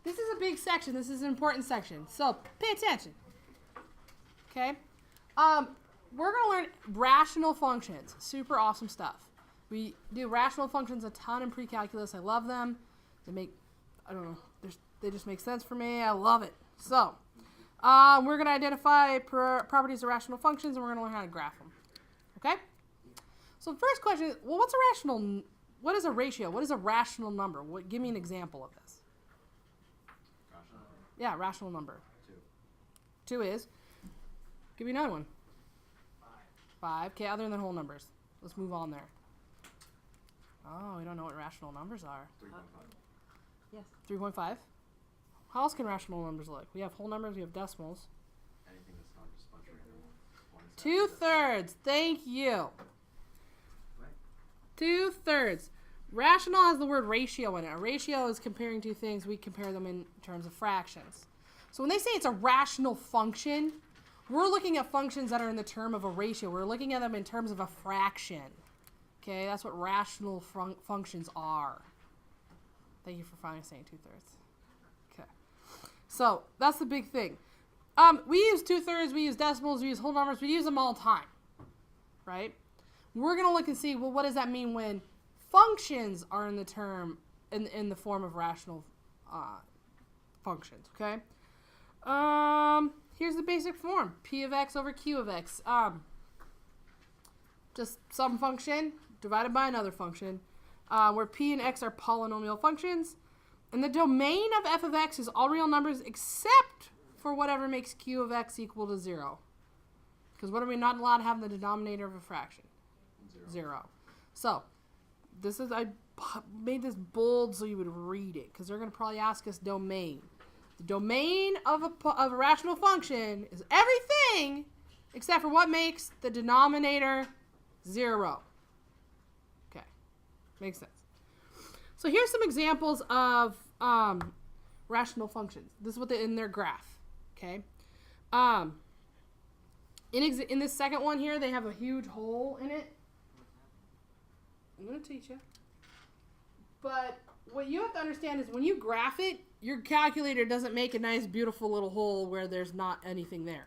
This is a big section. This is an important section. So pay attention. Okay. We're going to learn rational functions. Super awesome stuff. We do rational functions a ton in pre-calculus. I love them. They make, I don't know, they just make sense for me. I love it. So we're going to identify properties of rational functions, and we're going to learn how to graph them. Okay? So first question is, well, what is a ratio? What is a rational number? Give me an example of this. Rational number. Yeah, rational number. 2. 2 is? Give me another one. 5. 5. Okay, other than whole numbers. Let's move on there. Oh, we don't know what rational numbers are. 3.5. Yes. 3.5? How else can rational numbers look? We have whole numbers, we have decimals. Anything that's not just a bunch of random 2/3. Thank you. Right. 2/3. Rational has the word ratio in it. A ratio is comparing two things. We compare them in terms of fractions. So when they say it's a rational function, we're looking at functions that are in the term of a ratio. We're looking at them in terms of a fraction. Okay, that's what rational functions are. Thank you for finally saying 2/3. Okay, so that's the big thing. We use 2/3, we use decimals, we use whole numbers, we use them all the time, right? We're gonna look and see, well, what does that mean when functions are in the term in the form of rational functions? Okay. Here's the basic form: p of x over q of x. Just some function divided by another function, where p and x are polynomial functions. And the domain of f of x is all real numbers except for whatever makes q of x equal to 0. Because what are we not allowed to have in the denominator of a fraction? 0. So, I made this bold so you would read it, because they're going to probably ask us domain. The domain of a rational function is everything except for what makes the denominator 0. Okay, makes sense. So here's some examples of rational functions. This is what in their graph. Okay. In this second one here, they have a huge hole in it. I'm going to teach you. But what you have to understand is when you graph it, your calculator doesn't make a nice, beautiful little hole where there's not anything there.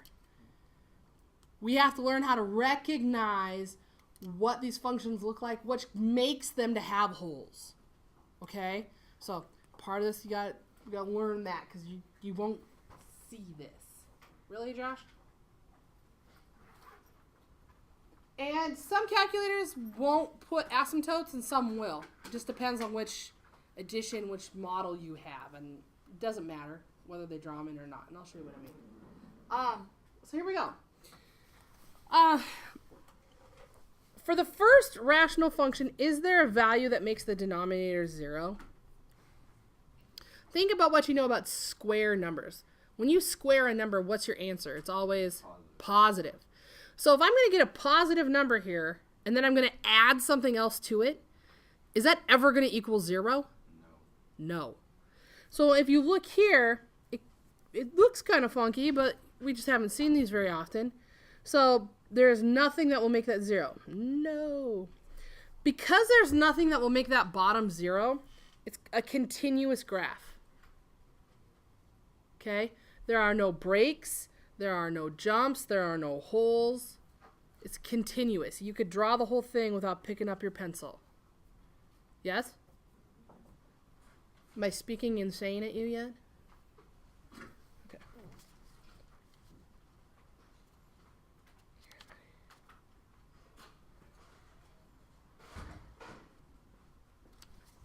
We have to learn how to recognize what these functions look like, which makes them to have holes. Okay? So part of this, you got to learn that, because you won't see this. Really, Josh? And some calculators won't put asymptotes and some will. It just depends on which edition, which model you have. And it doesn't matter whether they draw them in or not. And I'll show you what I mean. So here we go. For the first rational function, is there a value that makes the denominator 0? Think about what you know about square numbers. When you square a number, what's your answer? It's always positive. So if I'm going to get a positive number here, and then I'm going to add something else to it, is that ever going to equal 0? No. So if you look here, it looks kind of funky, but we just haven't seen these very often. So there's nothing that will make that 0. No. Because there's nothing that will make that bottom 0, it's a continuous graph. Okay? There are no breaks. There are no jumps. There are no holes. It's continuous. You could draw the whole thing without picking up your pencil. Yes? Am I speaking insane at you yet? Okay.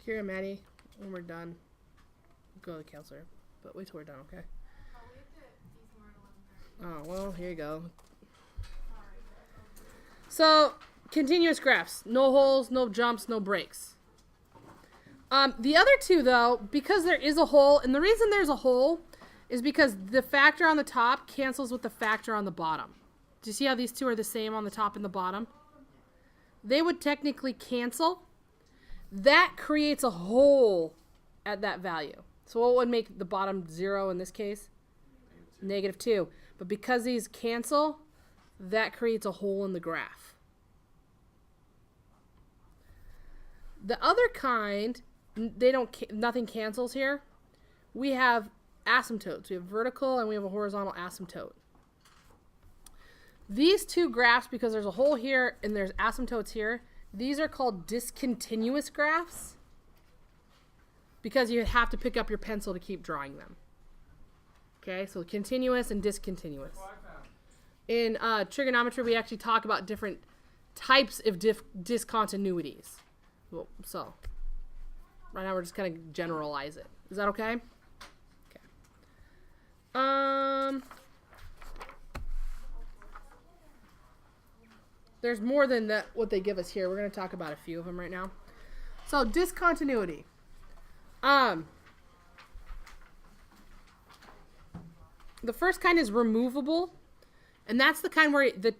Kira, Maddie, when we're done, go to the counselor. But wait till we're done, okay? Oh, well, here you go. So, continuous graphs. No holes, no jumps, no breaks. The other two, though, because there is a hole, and the reason there's a hole is because the factor on the top cancels with the factor on the bottom. Do you see how these two are the same on the top and the bottom? They would technically cancel. That creates a hole at that value. So what would make the bottom 0 in this case? -2. But because these cancel, that creates a hole in the graph. The other kind, nothing cancels here. we have asymptotes. We have vertical and we have a horizontal asymptote. These two graphs, because there's a hole here and there's asymptotes here, these are called discontinuous graphs because you have to pick up your pencil to keep drawing them. Okay, so continuous and discontinuous. In trigonometry, we actually talk about different types of discontinuities. Well, so right now we're just going to generalize it. Is that okay? Okay. There's more than that what they give us here. We're going to talk about a few of them right now. So discontinuity. The first kind is removable, and that's the kind where the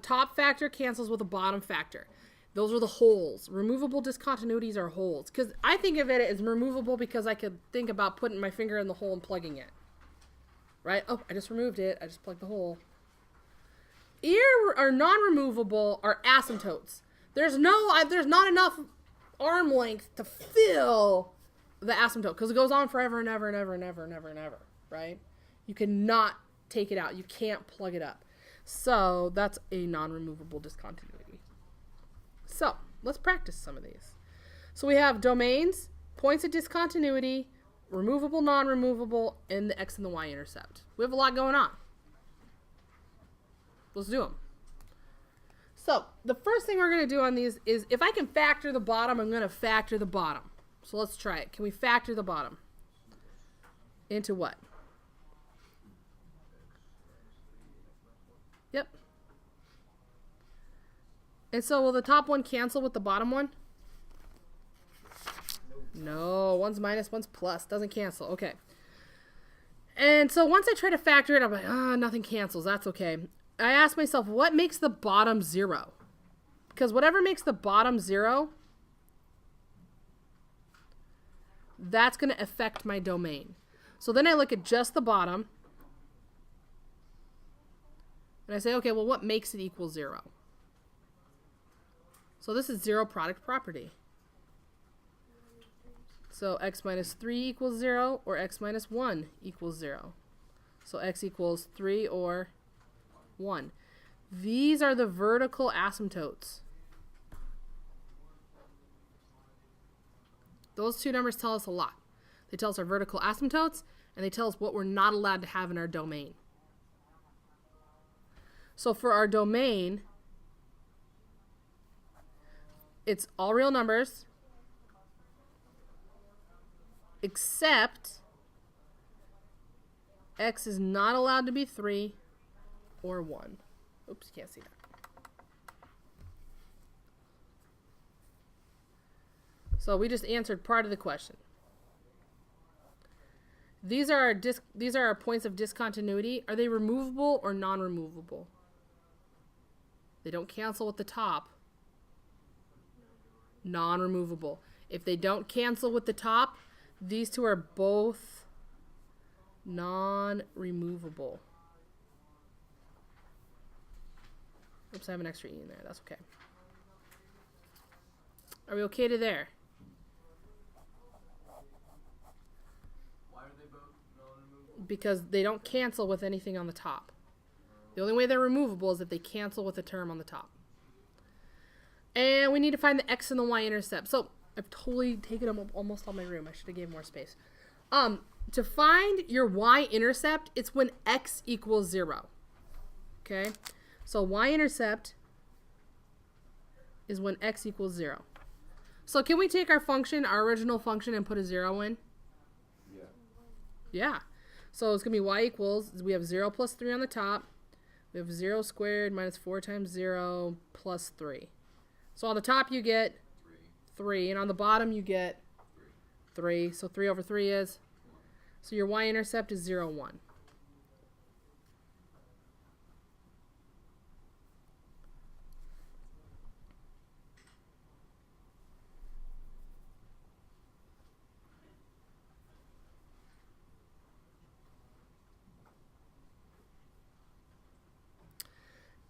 top factor cancels with a bottom factor. Those are the holes. Removable discontinuities are holes. Because I think of it as removable because I could think about putting my finger in the hole and plugging it. Right? Oh, I just removed it. I just plugged the hole. Non-removable are asymptotes. There's not enough arm length to fill the asymptote because it goes on forever and ever and ever and ever and ever and ever. Right? You cannot take it out. You can't plug it up. So that's a non-removable discontinuity. So let's practice some of these. So we have domains, points of discontinuity, removable, non-removable, and the x and the y intercept. We have a lot going on. Let's do them. So the first thing we're going to do on these is if I can factor the bottom, I'm going to factor the bottom. So let's try it. Can we factor the bottom? Into what? Yep. And so will the top one cancel with the bottom one? No, one's minus, one's plus. Doesn't cancel. Okay. And so once I try to factor it, I'm like, nothing cancels. That's okay. I ask myself, what makes the bottom 0? Because whatever makes the bottom 0, that's going to affect my domain. So then I look at just the bottom. And I say, okay, well, what makes it equal 0? So this is zero product property. So x minus 3 equals 0, or x minus 1 equals 0. So x equals 3 or 1. These are the vertical asymptotes. Those two numbers tell us a lot. They tell us our vertical asymptotes, and they tell us what we're not allowed to have in our domain. So for our domain, it's all real numbers, except x is not allowed to be 3 or 1. Oops, can't see that. So we just answered part of the question. These are our points of discontinuity. Are they removable or non-removable? They don't cancel with the top. Non-removable. If they don't cancel with the top, these two are both non-removable. Oops, I have an extra E in there. That's okay. Are we okay to there? Why are they both non-removable? Because they don't cancel with anything on the top. The only way they're removable is if they cancel with a term on the top. And we need to find the x and the y intercept. So I've totally taken up almost all my room. I should have gave more space. To find your y intercept, it's when x equals 0. Okay? So y intercept is when x equals 0. So can we take our function, our original function, and put a 0 in? Yeah. Yeah. So it's going to be y equals, we have 0 plus 3 on the top. We have 0 squared minus 4 times 0 plus 3. So on the top you get 3, and on the bottom you get 3. So 3 over 3 is? So your y-intercept is 0, 1.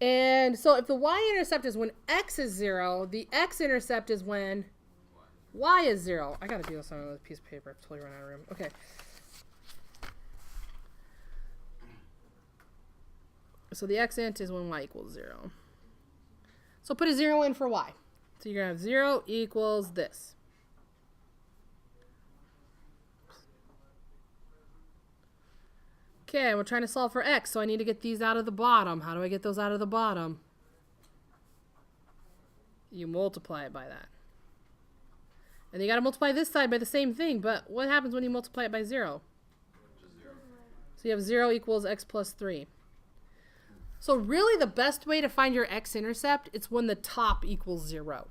And so if the y-intercept is when x is 0, the x-intercept is when y is 0. I gotta do this on a piece of paper. I've totally run out of room. Okay. So the x-int is when y equals 0. So put a 0 in for y. So you're going to have 0 equals this. Okay, we're trying to solve for x, so I need to get these out of the bottom. How do I get those out of the bottom? You multiply it by that. And you got to multiply this side by the same thing, but what happens when you multiply it by 0? Just 0. So you have 0 equals x plus 3. So really the best way to find your x-intercept is when the top equals 0.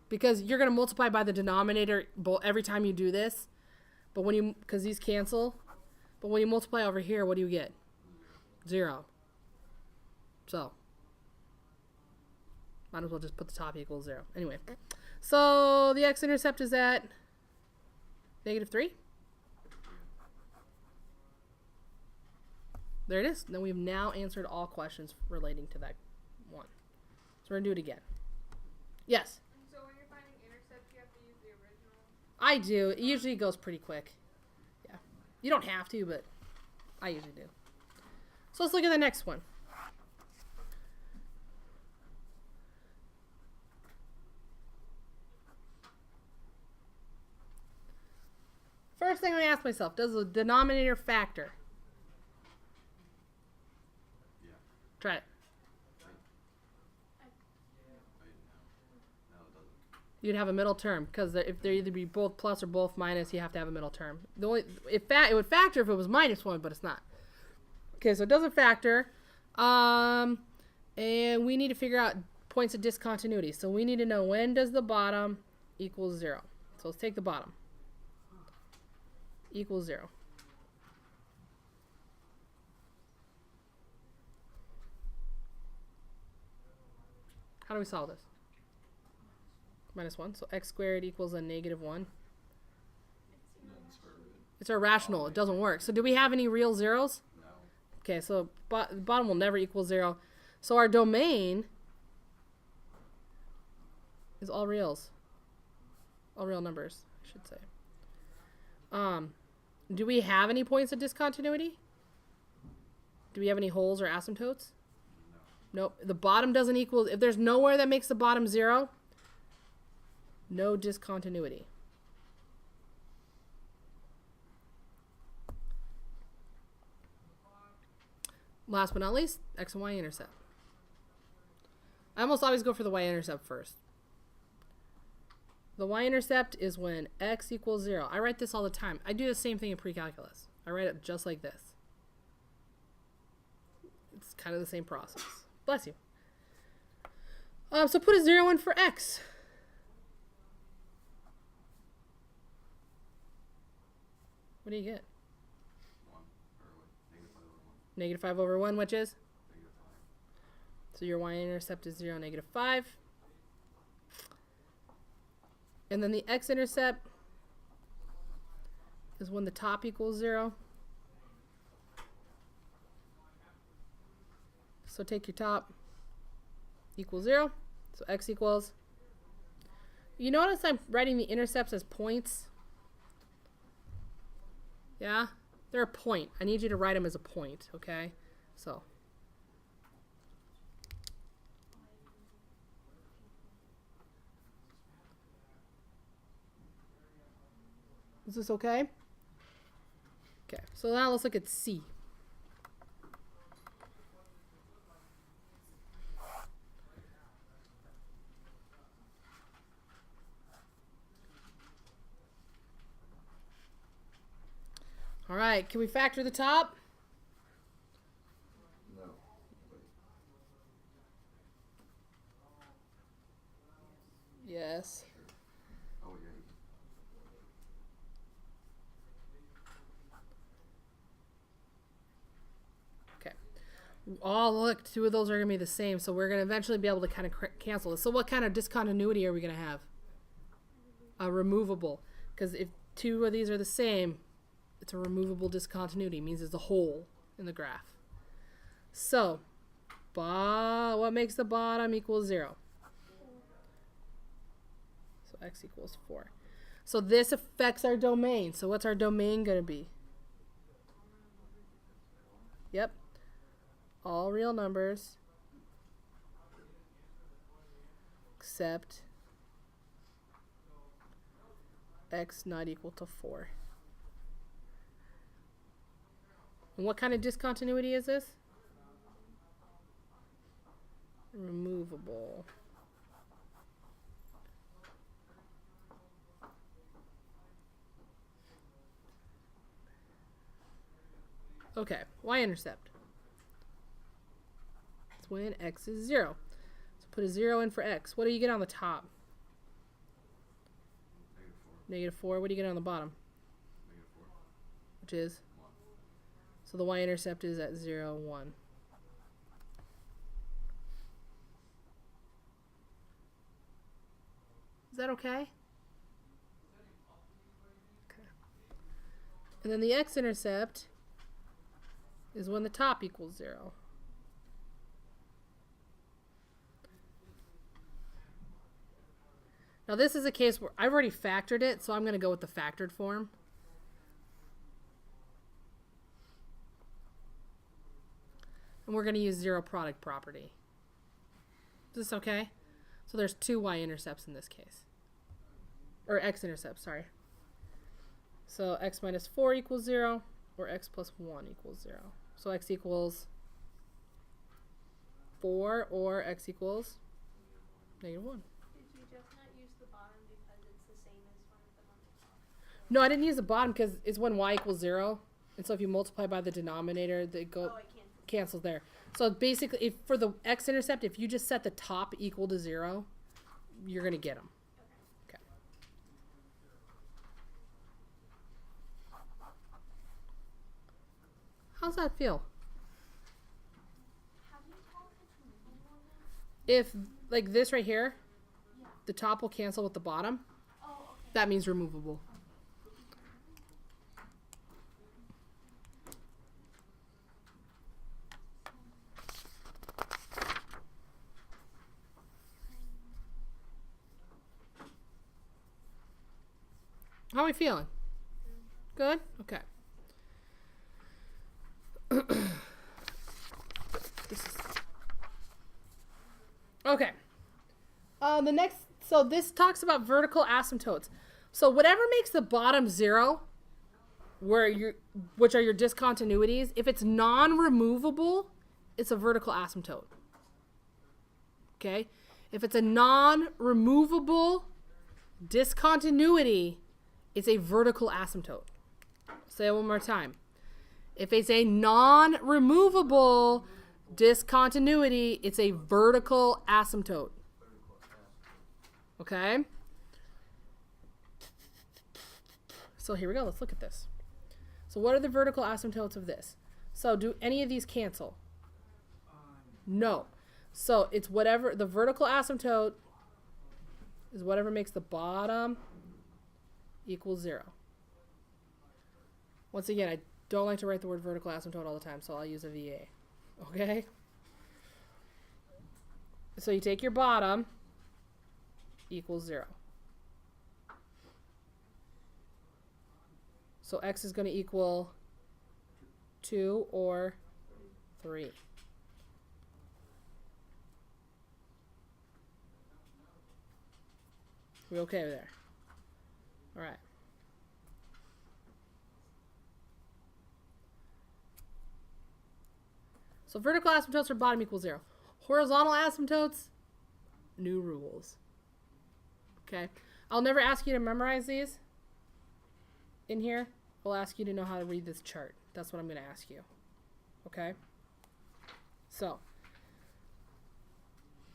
Because you're going to multiply by the denominator every time you do this. But when you, because these cancel. But when you multiply over here, what do you get? 0. So, might as well just put the top equals 0. Anyway, so the x-intercept is at -3. There it is. Then we've now answered all questions relating to that one. So we're going to do it again. Yes? So when you're finding intercepts, you have to use the original? I do. It usually goes pretty quick. Yeah. You don't have to, but I usually do. So let's look at the next one. First thing I ask myself, does the denominator factor? Yeah. Try it. No, it doesn't. You'd have a middle term, because if they're either be both plus or both minus, you have to have a middle term. The only it would factor if it was -1, but it's not. Okay, so it doesn't factor. And we need to figure out points of discontinuity. So we need to know, when does the bottom equal 0? So let's take the bottom. Equals 0. How do we solve this? -1. So x squared equals a -1. No, the square root. It's irrational. It doesn't work. So do we have any real zeros? No. Okay, so the bottom will never equal 0. So our domain is all reals. All real numbers, I should say. Do we have any points of discontinuity? Do we have any holes or asymptotes? No. Nope. The bottom doesn't equal, if there's nowhere that makes the bottom 0, no discontinuity. Last but not least, x and y intercept. I almost always go for the y-intercept first. The y-intercept is when x equals 0. I write this all the time. I do the same thing in pre-calculus. I write it just like this. It's kind of the same process. Bless you. So put a 0 in for x. What do you get? 1. Or what? -5 over 1. -5 over 1, which is? -5. So your y-intercept is 0, -5. And then the x-intercept is when the top equals 0. So take your top equals 0. So x equals. You notice I'm writing the intercepts as points? Yeah? They're a point. I need you to write them as a point, okay? So. Is this okay? Okay, so now let's look at C. All right, can we factor the top? No. Yes. Oh, yeah. Okay. Oh, look, two of those are going to be the same, so we're going to eventually be able to kind of cancel this. So what kind of discontinuity are we going to have? A removable. Because if two of these are the same, it's a removable discontinuity. It means it's a hole in the graph. So, what makes the bottom equal 0? So x equals 4. So this affects our domain. So what's our domain going to be? Yep. all real numbers except x not equal to 4. And what kind of discontinuity is this? Removable. Okay, y-intercept. It's when x is 0. So put a 0 in for x. What do you get on the top? -4. -4. What do you get on the bottom? -4. Which is? 1. So the y-intercept is at 0, 1. Is that okay? Okay. And then the x-intercept is when the top equals 0. Now this is a case where I've already factored it, so I'm going to go with the factored form. And we're going to use zero product property. Is this okay? So there's 2 y-intercepts in this case. Or x-intercepts, sorry. So x minus 4 equals 0, or x plus 1 equals 0. So x equals 4, or x equals -1. Did you just not use the bottom because it's the same as one of them on the top? No, I didn't use the bottom because it's when y equals 0. And so if you multiply by the denominator, they go Oh, I can't. cancels there. So basically, if for the x-intercept, if you just set the top equal to 0, you're going to get them. Okay. How's that feel? How do you tell if it's removable now? If, like this right here, the top will cancel with the bottom, Oh, okay. that means removable. How are we feeling? Good? Okay. Okay. The next, so this talks about vertical asymptotes. So whatever makes the bottom 0, which are your discontinuities, if it's non-removable, it's a vertical asymptote. Okay? If it's a non-removable discontinuity, it's a vertical asymptote. Say it one more time. If it's a non-removable discontinuity, it's a vertical asymptote. Okay? So here we go. Let's look at this. So what are the vertical asymptotes of this? So do any of these cancel? No. So it's whatever, the vertical asymptote is whatever makes the bottom equal 0. Once again, I don't like to write the word vertical asymptote all the time, so I'll use a VA. Okay? So you take your bottom equals 0. So x is going to equal 2 or 3. We okay there? All right. So vertical asymptotes for bottom equals 0. Horizontal asymptotes, new rules. Okay. I'll never ask you to memorize these in here. I'll ask you to know how to read this chart. That's what I'm going to ask you. Okay? So,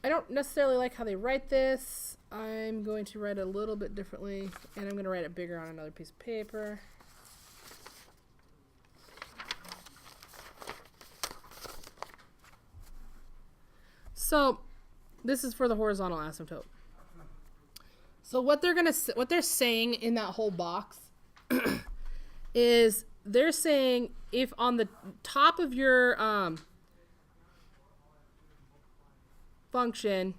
I don't necessarily like how they write this. I'm going to write it a little bit differently, and I'm going to write it bigger on another piece of paper. So, this is for the horizontal asymptote. So what they're saying in that whole box is they're saying if on the top of your function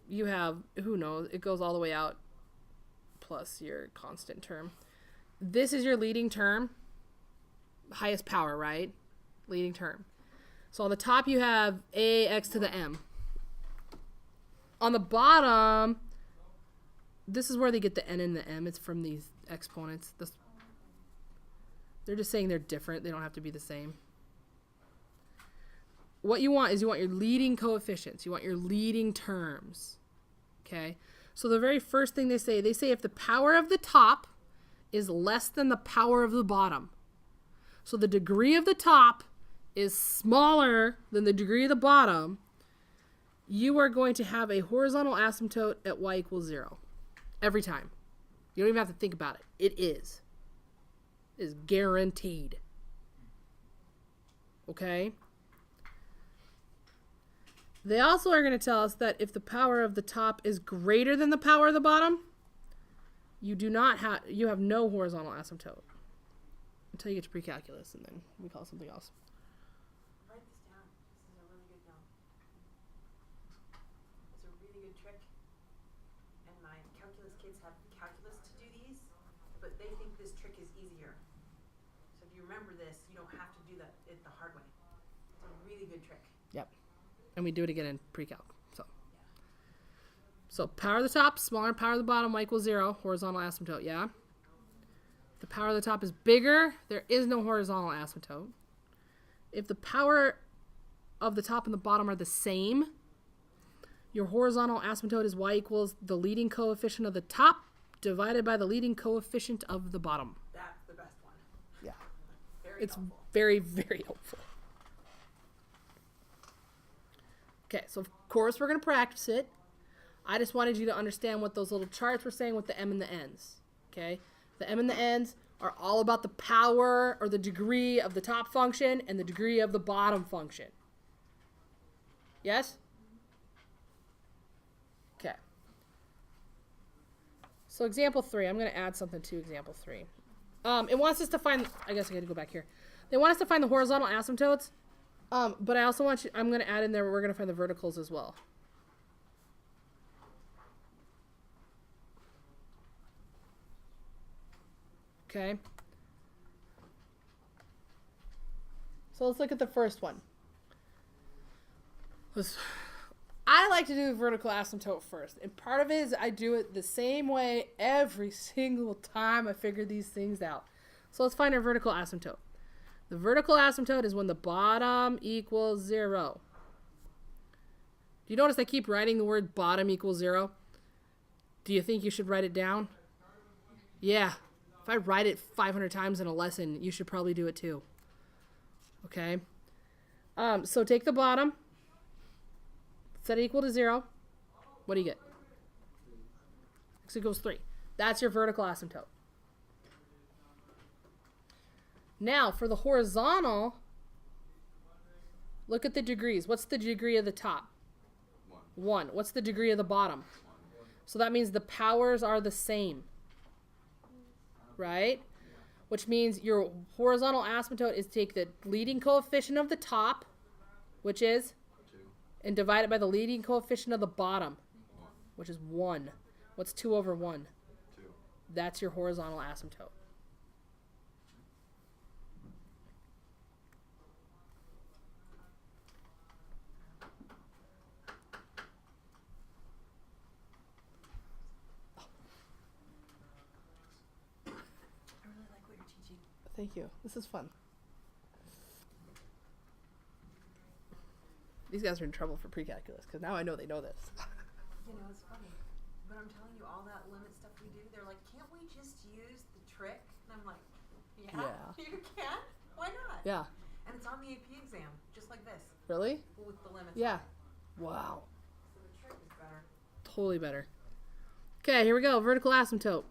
you have, who knows, it goes all the way out plus your constant term. This is your leading term, highest power, right? Leading term. So on the top you have ax to the m. On the bottom, this is where they get the n and the m. It's from these exponents. They're just saying they're different. They don't have to be the same. What you want is you want your leading coefficients. You want your leading terms. Okay? So the very first thing they say if the power of the top is less than the power of the bottom. So the degree of the top is smaller than the degree of the bottom, you are going to have a horizontal asymptote at y equals 0. Every time. You don't even have to think about it. It is. It is guaranteed. Okay? They also are going to tell us that if the power of the top is greater than the power of the bottom, you have no horizontal asymptote. Until you get to precalculus, and then we call it something else. Write this down. This is a really good note. It's a really good trick. And my calculus kids have calculus to do these, but they think this trick is easier. So if you remember this, you don't have to do it the hard way. It's a really good trick. Yep. And we do it again in pre-calc. So power of the top, smaller power of the bottom, y equals 0, horizontal asymptote, yeah? If the power of the top is bigger, there is no horizontal asymptote. If the power of the top and the bottom are the same, your horizontal asymptote is y equals the leading coefficient of the top divided by the leading coefficient of the bottom. That's the best one. Yeah. It's It's very, very helpful. Okay, so of course we're going to practice it. I just wanted you to understand what those little charts were saying with the m and the n's. Okay? The m and the n's are all about the power or the degree of the top function and the degree of the bottom function. Yes? Okay. So example 3, I'm going to add something to example 3. It wants us to find, I guess I got to go back here. They want us to find the horizontal asymptotes, but I also want you, I'm going to add in there, we're going to find the verticals as well. Okay. So let's look at the first one. I like to do the vertical asymptote first. And part of it is I do it the same way every single time I figure these things out. So let's find our vertical asymptote. The vertical asymptote is when the bottom equals 0. Do you notice I keep writing the word bottom equals 0? Do you think you should write it down? Yeah. If I write it 500 times in a lesson, you should probably do it too. Okay? So take the bottom, set it equal to 0. What do you get? X equals 3. That's your vertical asymptote. Now, for the horizontal, look at the degrees. What's the degree of the top? 1. What's the degree of the bottom? So that means the powers are the same. Right? Which means your horizontal asymptote is take the leading coefficient of the top, which is 2. and divide it by the leading coefficient of the bottom, which is 1. What's 2 over 1? 2. That's your horizontal asymptote. I really like what you're teaching. Thank you. This is fun. These guys are in trouble for pre-calculus because now I know they know this. You know, it's funny. But I'm telling you, all that limit stuff we do, they're like, can't we just use the trick? And I'm like, yeah. You can? Why not? Yeah. And it's on the AP exam, just like this, Really? with the limits. Yeah. on it. Wow. So the trick is better. Totally better. Okay, here we go. Vertical asymptote.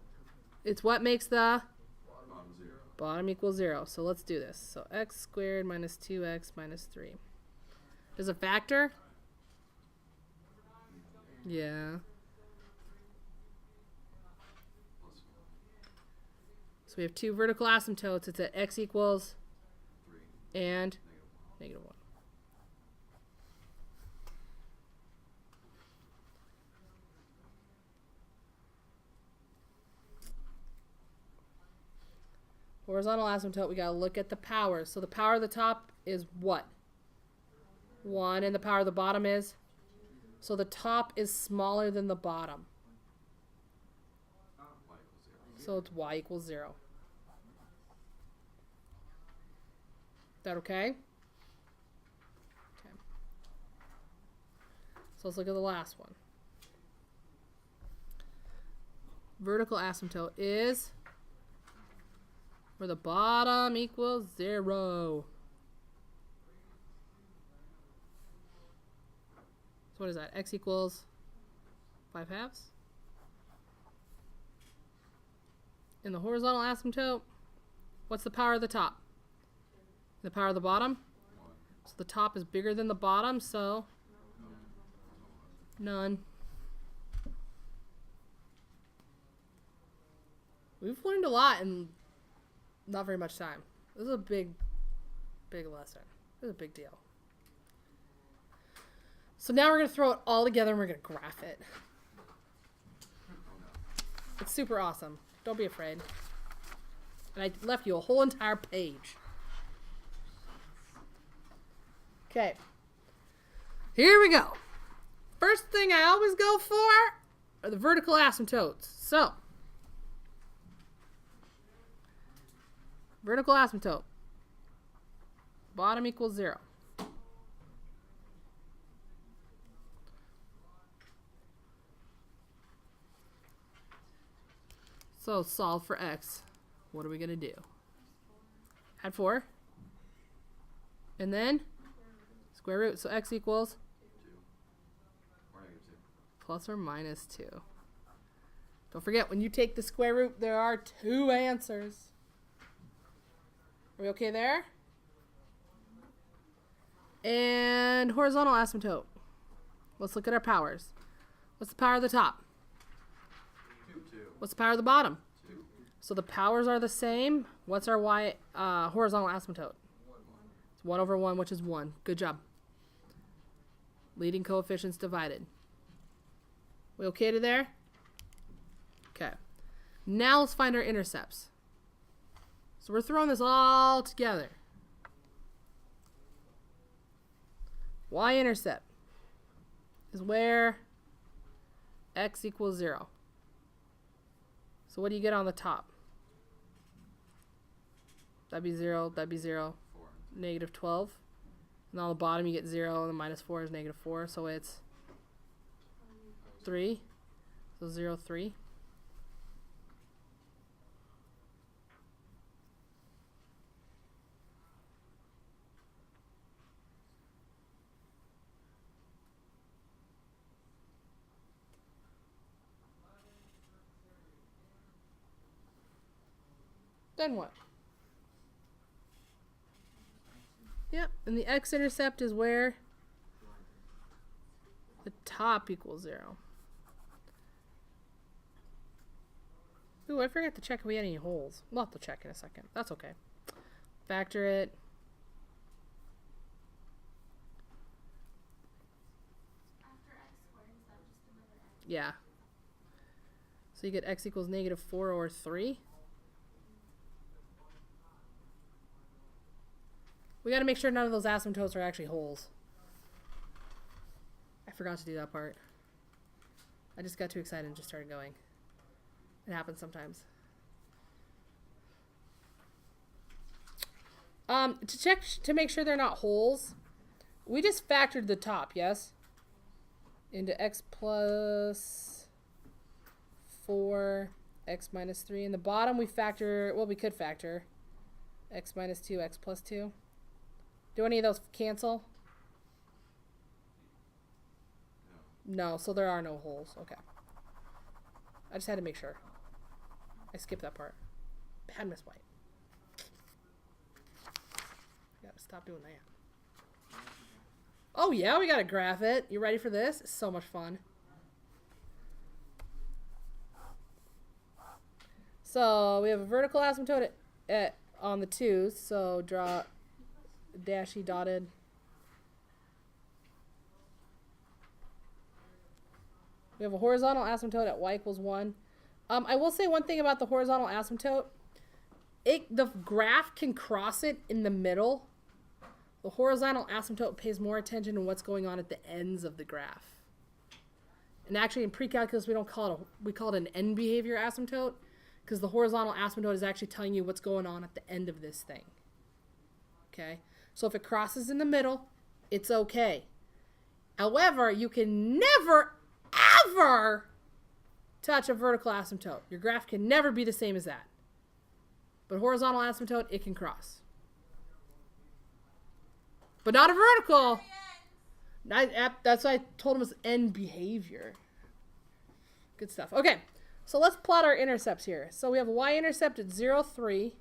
It's what makes the Bottom 0. bottom equals 0. So let's do this. So x squared minus 2x minus 3. Does it factor? Yeah. Plus So we have two vertical asymptotes. It's at x equals 3. and Negative 1. -1. Horizontal asymptote, we gotta look at the powers. So the power of the top is what? 1, and the power of the bottom is? So the top is smaller than the bottom. Y equals 0. So it's y equals 0. That okay? Okay. So let's look at the last one. Vertical asymptote is where the bottom equals 0. So what is that? X equals 5/2. In the horizontal asymptote, what's the power of the top? The power of the bottom? 1. So the top is bigger than the bottom, so none. We've learned a lot in not very much time. This is a big lesson. This is a big deal. So now we're going to throw it all together and we're going to graph it. Oh no. It's super awesome. Don't be afraid. And I left you a whole entire page. Okay. Here we go. First thing I always go for are the vertical asymptotes. So, vertical asymptote. Bottom equals 0. So solve for x. What are we going to do? Add 4. And then square root. So x equals 2. Or -2. plus or minus 2. Don't forget, when you take the square root, there are 2 answers. Are we okay there? And horizontal asymptote. Let's look at our powers. What's the power of the top? 2. What's the power of the bottom? 2. So the powers are the same. What's our y horizontal asymptote? 1. It's 1 over 1, which is 1. Good job. Leading coefficients divided. We okay to there? Okay. Now let's find our intercepts. So we're throwing this all together. Y-intercept is where x equals 0. So what do you get on the top? That'd be 0, that'd be 0. 4. Negative 12. And on the bottom you get 0, and the minus 4 is negative 4, so it's 3. So 0, 3. Then what? Yep, and the x-intercept is where the top equals 0. Ooh, I forgot to check if we had any holes. We'll have to check in a second. That's okay. Factor it. After x squared, is that just another x? Yeah. So you get x equals negative 4 or 3. We got to make sure none of those asymptotes are actually holes. I forgot to do that part. I just got too excited and just started going. It happens sometimes. To check to make sure they're not holes, we just factored the top, yes? Into x plus 4, x minus 3. In the bottom we factor, well, we could factor x minus 2, x plus 2. Do any of those cancel? No. No, so there are no holes. Okay. I just had to make sure. I skipped that part. Bad Miss White. Gotta stop doing that. Oh yeah, we gotta graph it. You ready for this? It's so much fun. So we have a vertical asymptote on the 2s. So draw dashy dotted. We have a horizontal asymptote at y equals 1. I will say one thing about the horizontal asymptote. The graph can cross it in the middle. The horizontal asymptote pays more attention to what's going on at the ends of the graph. And actually in pre-calculus we call it an end behavior asymptote because the horizontal asymptote is actually telling you what's going on at the end of this thing. Okay? So if it crosses in the middle, it's okay. However, you can never, ever touch a vertical asymptote. Your graph can never be the same as that. But horizontal asymptote, it can cross. But not a vertical. That's why I told him it was end behavior. Good stuff. Okay, so let's plot our intercepts here. So we have a y-intercept at 0, 3.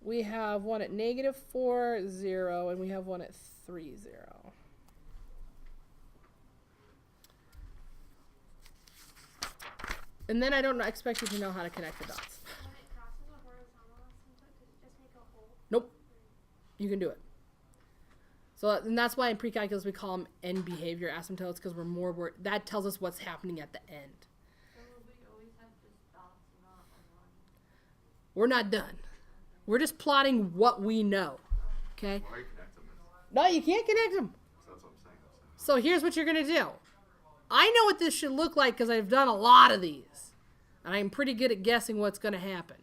We have one at -4, 0, and we have one at 3, 0. And then I don't expect you to know how to connect the dots. When it crosses a horizontal asymptote, does it just make a hole? Nope. You can do it. So and that's why in pre-calculus we call them end behavior asymptotes because that tells us what's happening at the end. So will we always have just dots, not a line? We're not done. We're just plotting what we know. Okay? Why connect them? No, you can't connect them. So that's what I'm saying. So here's what you're going to do. I know what this should look like because I've done a lot of these. And I'm pretty good at guessing what's going to happen.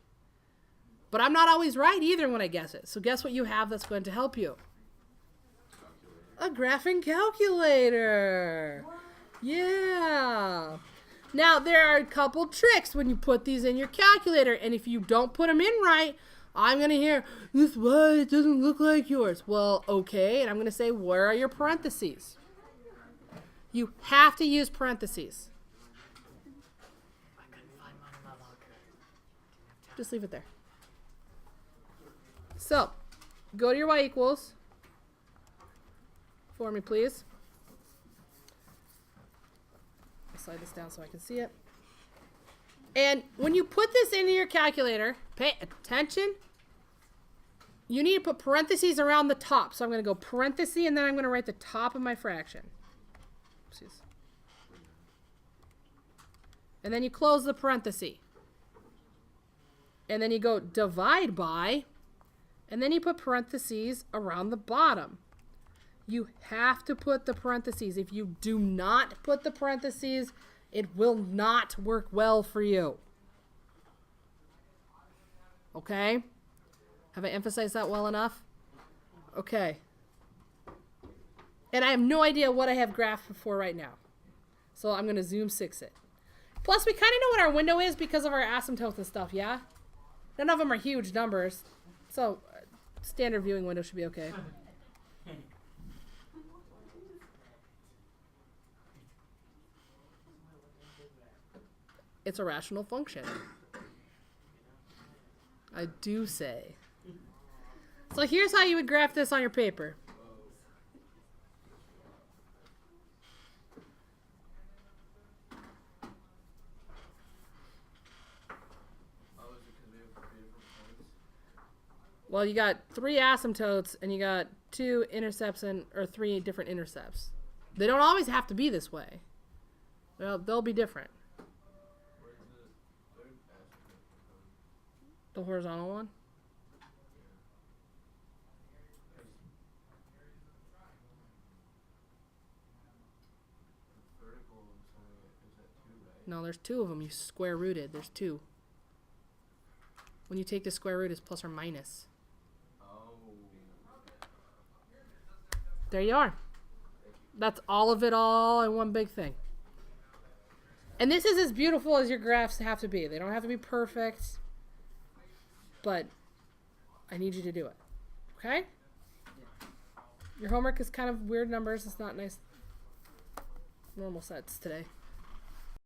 But I'm not always right either when I guess it. So guess what you have that's going to help you? A graphing calculator. Yeah. Now, there are a couple tricks when you put these in your calculator. And if you don't put them in right, I'm going to hear, this why it doesn't look like yours. Well, okay. And I'm going to say, where are your parentheses? You have to use parentheses. Just leave it there. So, go to your y equals for me, please. I'll slide this down so I can see it. And when you put this into your calculator, pay attention. You need to put parentheses around the top. So I'm going to go parenthesis, and then I'm going to write the top of my fraction. Oopsies. And then you close the parenthesis. And then you go divide by, and then you put parentheses around the bottom. You have to put the parentheses. If you do not put the parentheses, it will not work well for you. Okay? Have I emphasized that well enough? Okay. And I have no idea what I have graphed before right now. So I'm going to zoom 6 it. Plus, we kind of know what our window is because of our asymptotes and stuff, yeah? None of them are huge numbers. So standard viewing window should be okay. It's a rational function. I do say. So here's how you would graph this on your paper. Well, you got 3 asymptotes and you got 2 intercepts or 3 different intercepts. They don't always have to be this way. They'll be different. The horizontal one? No, there's 2 of them. You square rooted. There's 2. When you take the square root, it's plus or minus. There you are. That's all of it all in one big thing. And this is as beautiful as your graphs have to be. They don't have to be perfect. But I need you to do it. Okay? Your homework is kind of weird numbers. It's not nice normal sets today.